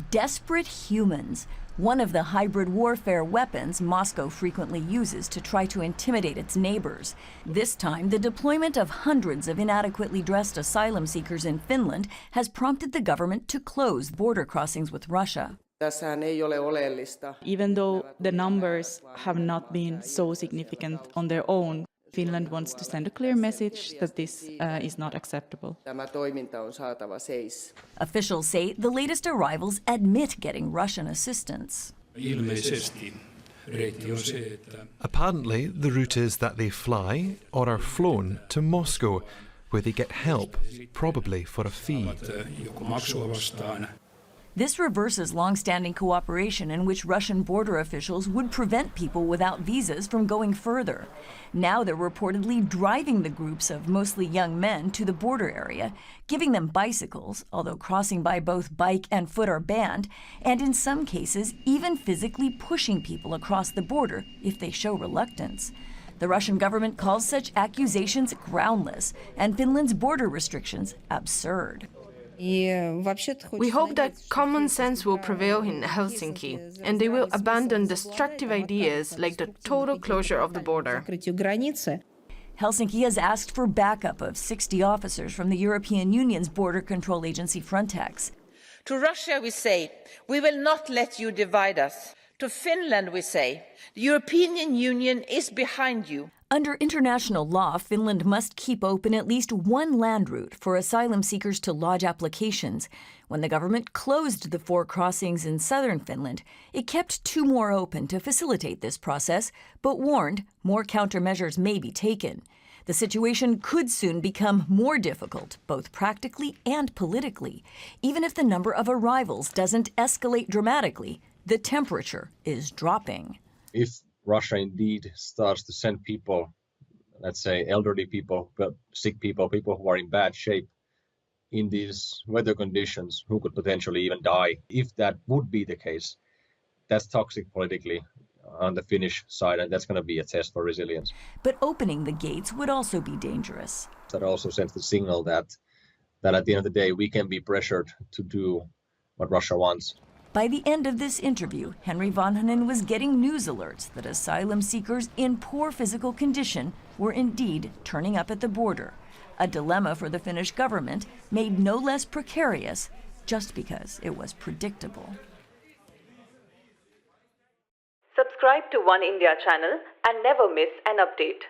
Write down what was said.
Desperate humans, one of the hybrid warfare weapons Moscow frequently uses to try to intimidate its neighbors. This time, the deployment of hundreds of inadequately dressed asylum seekers in Finland has prompted the government to close border crossings with Russia. Even though the numbers have not been so significant on their own, Finland wants to send a clear message that this is not acceptable. Officials say the latest arrivals admit getting Russian assistance. Apparently, the route is that they fly or are flown to Moscow, where they get help, probably for a fee. This reverses long-standing cooperation in which Russian border officials would prevent people without visas from going further. Now they're reportedly driving the groups of mostly young men to the border area, giving them bicycles, although crossing by both bike and foot are banned, and in some cases even physically pushing people across the border if they show reluctance. The Russian government calls such accusations groundless and Finland's border restrictions absurd. We hope that common sense will prevail in Helsinki, and they will abandon destructive ideas like the total closure of the border. Helsinki has asked for backup of 60 officers from the European Union's border control agency Frontex. To Russia we say, we will not let you divide us. To Finland we say, the European Union is behind you. Under international law, Finland must keep open at least one land route for asylum seekers to lodge applications. When the government closed the 4 crossings in southern Finland, it kept 2 more open to facilitate this process, but warned more countermeasures may be taken. The situation could soon become more difficult, both practically and politically. Even if the number of arrivals doesn't escalate dramatically, the temperature is dropping. If Russia indeed starts to send people, let's say elderly people, sick people, people who are in bad shape in these weather conditions, who could potentially even die. If that would be the case, that's toxic politically on the Finnish side, and that's going to be a test for resilience. But opening the gates would also be dangerous. That also sends the signal that at the end of the day, we can be pressured to do what Russia wants. By the end of this interview, Henry Vanhanen was getting news alerts that asylum seekers in poor physical condition were indeed turning up at the border, a dilemma for the Finnish government made no less precarious just because it was predictable. Subscribe to Oneindia channel and never miss an update.